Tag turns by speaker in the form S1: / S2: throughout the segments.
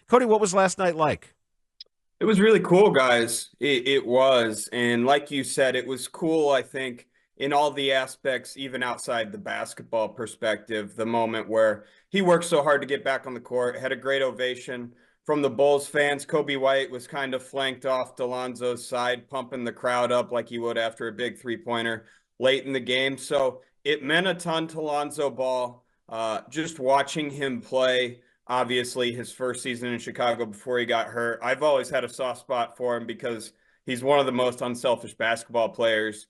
S1: Cody, what was last night like?
S2: It was really cool, guys. It was. And like you said, it was cool, I think, in all the aspects, even outside the basketball perspective, the moment where he worked so hard to get back on the court, had a great ovation from the Bulls fans. Kobe White was kind of flanked off to Lonzo's side, pumping the crowd up like he would after a big three-pointer late in the game. So it meant a ton to Lonzo Ball. Just watching him play, obviously his first season in Chicago before he got hurt. I've always had a soft spot for him because he's one of the most unselfish basketball players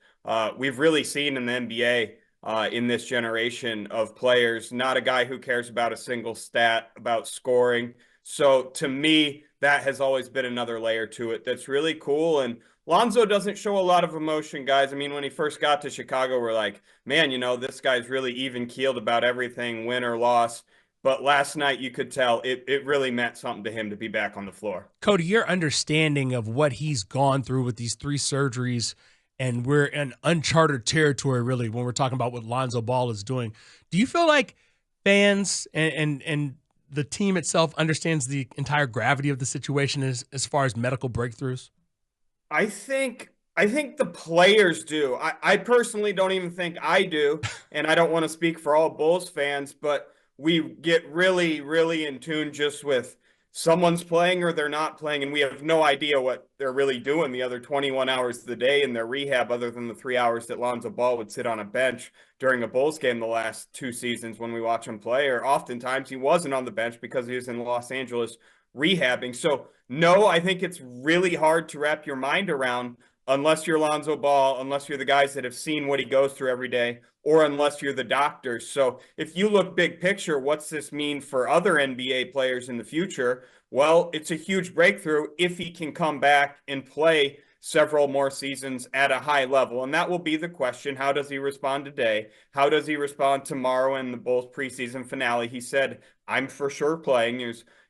S2: we've really seen in the NBA in this generation of players. Not a guy who cares about a single stat, about scoring. So to me, that has always been another layer to it that's really cool. And Lonzo doesn't show a lot of emotion, guys. I mean, when he first got to Chicago, we're like, man, this guy's really even keeled about everything, win or loss. But last night, you could tell it really meant something to him to be back on the floor.
S3: Cody, your understanding of what he's gone through with these three surgeries, and we're in uncharted territory, really, when we're talking about what Lonzo Ball is doing. Do you feel like fans and the team itself understands the entire gravity of the situation as far as medical breakthroughs?
S2: I think the players do. I personally don't even think I do, and I don't want to speak for all Bulls fans, but we get really, really in tune just with someone's playing or they're not playing, and we have no idea what they're really doing the other 21 hours of the day in their rehab, other than the 3 hours that Lonzo Ball would sit on a bench during a Bulls game the last two seasons when we watch him play, or oftentimes he wasn't on the bench because he was in Los Angeles rehabbing. So, no, I think it's really hard to wrap your mind around unless you're Lonzo Ball, unless you're the guys that have seen what he goes through every day, or unless you're the doctors. So if you look big picture, what's this mean for other NBA players in the future? Well, it's a huge breakthrough if he can come back and play several more seasons at a high level. And that will be the question. How does he respond today? How does he respond tomorrow in the Bulls preseason finale? He said, I'm for sure playing.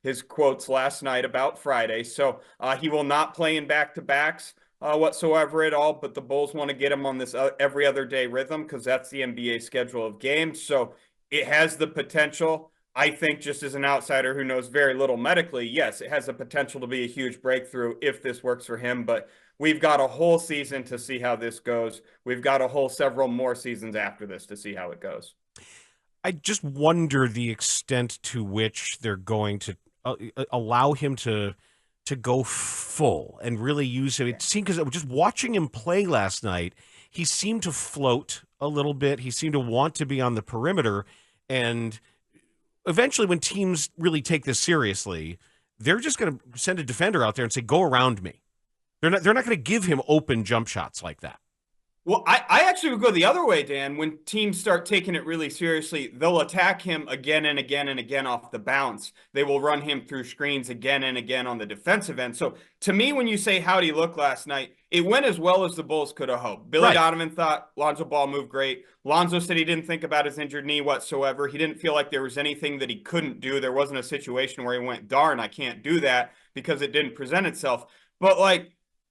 S2: His quotes last night about Friday. So he will not play in back-to-backs whatsoever at all, but the Bulls want to get him on this every other day rhythm because that's the NBA schedule of games. So it has the potential, I think, just as an outsider who knows very little medically, yes, it has the potential to be a huge breakthrough if this works for him. But we've got a whole season to see how this goes. We've got a whole several more seasons after this to see how it goes.
S1: I just wonder the extent to which they're going to allow him to go full and really use him. It seemed, because just watching him play last night, he seemed to float a little bit. He seemed to want to be on the perimeter. And eventually, when teams really take this seriously, they're just going to send a defender out there and say, go around me. They're not going to give him open jump shots like that.
S2: Well, I actually would go the other way, Dan. When teams start taking it really seriously, they'll attack him again and again and again off the bounce. They will run him through screens again and again on the defensive end. So to me, when you say how'd he look last night, it went as well as the Bulls could have hoped. Billy Donovan thought Lonzo Ball moved great. Lonzo said he didn't think about his injured knee whatsoever. He didn't feel like there was anything that he couldn't do. There wasn't a situation where he went, darn, I can't do that, because it didn't present itself. But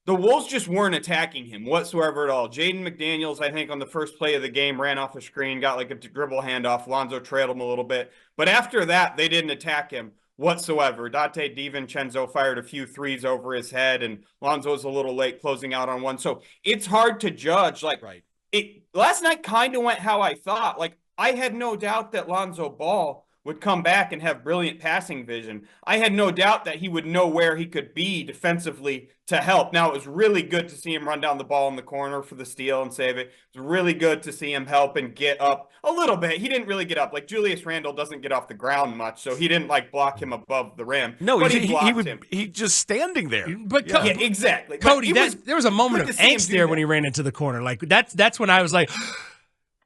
S2: the Wolves just weren't attacking him whatsoever at all. Jaden McDaniels, I think, on the first play of the game, ran off the screen, got like a dribble handoff. Lonzo trailed him a little bit. But after that, they didn't attack him whatsoever. Dante DiVincenzo fired a few threes over his head, and Lonzo was a little late closing out on one. So it's hard to judge. Last night kind of went how I thought. I had no doubt that Lonzo Ball would come back and have brilliant passing vision. I had no doubt that he would know where he could be defensively to help. Now, it was really good to see him run down the ball in the corner for the steal and save it. It was really good to see him help and get up a little bit. He didn't really get up. Julius Randle doesn't get off the ground much, so he didn't block him above the rim.
S1: No, he just standing there.
S3: But
S2: yeah, exactly.
S3: Cody, there was a moment of angst there when he ran into the corner. That's when I was like,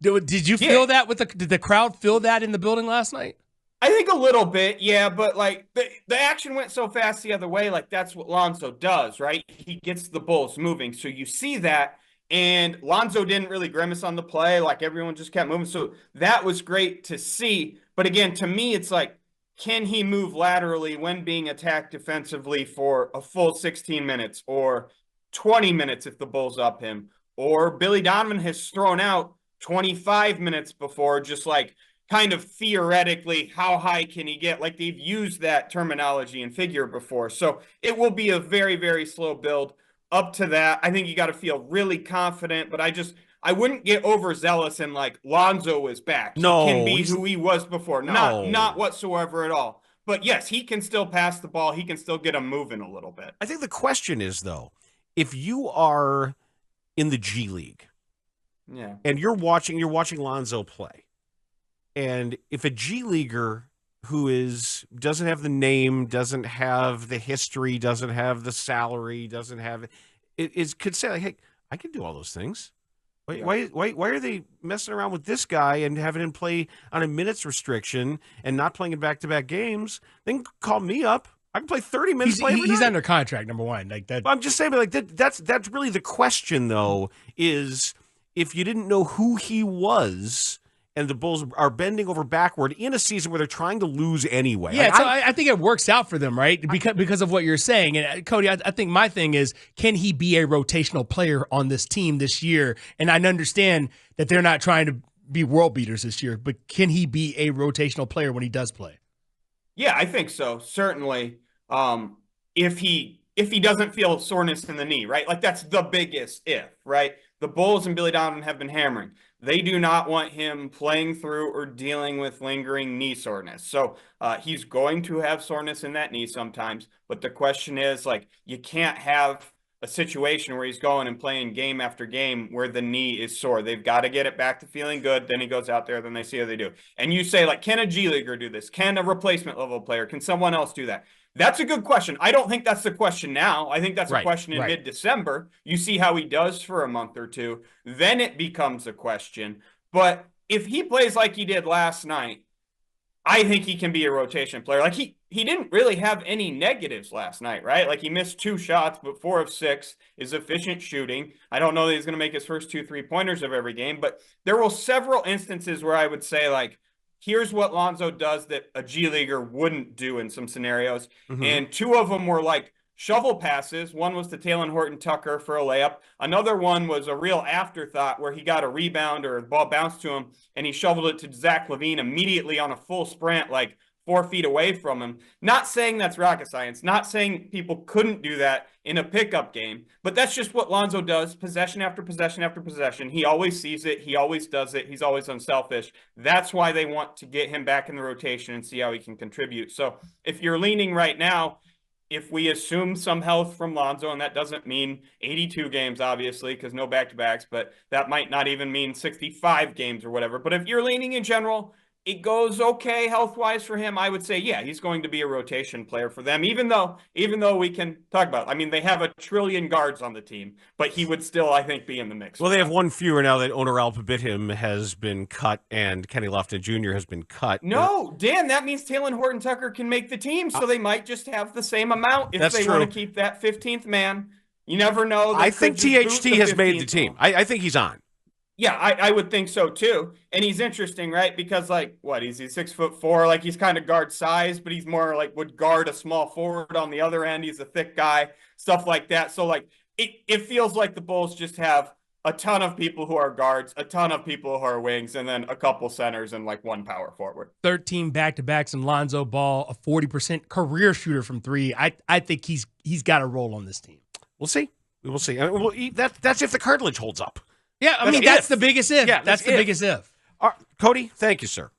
S3: did you feel that did the crowd feel that in the building last night?
S2: I think a little bit, yeah, but the action went so fast the other way, that's what Lonzo does, right? He gets the Bulls moving. So you see that, and Lonzo didn't really grimace on the play, everyone just kept moving. So that was great to see. But again, to me, it's can he move laterally when being attacked defensively for a full 16 minutes or 20 minutes if the Bulls up him? Or Billy Donovan has thrown out 25 minutes before, just kind of theoretically, how high can he get? Like they've used that terminology and figure before. So it will be a very, very slow build up to that. I think you got to feel really confident, but I wouldn't get overzealous and like Lonzo is back.
S1: No,
S2: he can be who he was before.
S1: No.
S2: Not whatsoever at all. But yes, he can still pass the ball. He can still get him moving a little bit.
S1: I think the question is, though, if you are in the G League, and you're watching Lonzo play, and if a G leaguer who doesn't have the name, doesn't have the history, doesn't have the salary, doesn't have it could say like, hey, I can do all those things. Why are they messing around with this guy and having him play on a minutes restriction and not playing in back-to-back games? Then call me up. I can play 30 minutes.
S3: He's under contract, number one. Like that.
S1: I'm just saying, like that's really the question, though. Is if you didn't know who he was, and the Bulls are bending over backward in a season where they're trying to lose anyway.
S3: Yeah, so I think it works out for them, right? Because of what you're saying. And Cody, I think my thing is, can he be a rotational player on this team this year? And I understand that they're not trying to be world beaters this year, but can he be a rotational player when he does play?
S2: Yeah, I think so. Certainly. If he doesn't feel soreness in the knee, right? Like that's the biggest if, right? The Bulls and Billy Donovan have been hammering. They do not want him playing through or dealing with lingering knee soreness. So he's going to have soreness in that knee sometimes. But the question is, like, you can't have a situation where he's going and playing game after game where the knee is sore. They've got to get it back to feeling good. Then he goes out there, then they see how they do. And you say, like, can a G Leaguer do this? Can a replacement level player? Can someone else do that? That's a good question. I don't think that's the question now. I think that's a question in mid-December. You see how he does for a month or two. Then it becomes a question. But if he plays like he did last night, I think he can be a rotation player. Like he didn't really have any negatives last night, right? Like he missed 2 shots, but 4 of 6 is efficient shooting. I don't know that he's going to make his first 2 3-pointers of every game, but there were several instances where I would say, like, here's what Lonzo does that a G Leaguer wouldn't do in some scenarios. Mm-hmm. And 2 of them were like shovel passes. One was to Talen Horton-Tucker for a layup. Another one was a real afterthought where he got a rebound or the ball bounced to him and he shoveled it to Zach LaVine immediately on a full sprint, like 4 feet away from him. Not saying that's rocket science, not saying people couldn't do that in a pickup game, but that's just what Lonzo does, possession after possession after possession. He always sees it. He always does it. He's always unselfish. That's why they want to get him back in the rotation and see how he can contribute. So if you're leaning right now, if we assume some health from Lonzo, and that doesn't mean 82 games, obviously, because no back-to-backs, but that might not even mean 65 games or whatever. But if you're leaning in general, it goes okay health-wise for him, I would say, yeah, he's going to be a rotation player for them, even though we can talk about it. I mean, they have 1 trillion guards on the team, but he would still, I think, be in the mix.
S1: Well, they have 1 fewer now that Onur Alpabithim has been cut and Kenny Lofton Jr. has been cut.
S2: No, Dan, that means Talen Horton-Tucker can make the team, so they might just have the same amount if they want to keep that 15th man. You never know.
S1: I think THT has made the team. I think he's on.
S2: Yeah, I would think so too. And he's interesting, right? Because like, what, he's 6'4", like he's kind of guard size, but he's more like would guard a small forward on the other end. He's a thick guy, stuff like that. So like it feels like the Bulls just have a ton of people who are guards, a ton of people who are wings, and then a couple centers and like 1 power forward.
S3: 13 back-to-backs and Lonzo Ball, a 40% career shooter from 3. I think he's got a role on this team.
S1: We'll see. We will see. That's if the cartilage holds up.
S3: Yeah, I mean, that's the biggest if. Yeah, that's the biggest if.
S1: Cody, thank you, sir.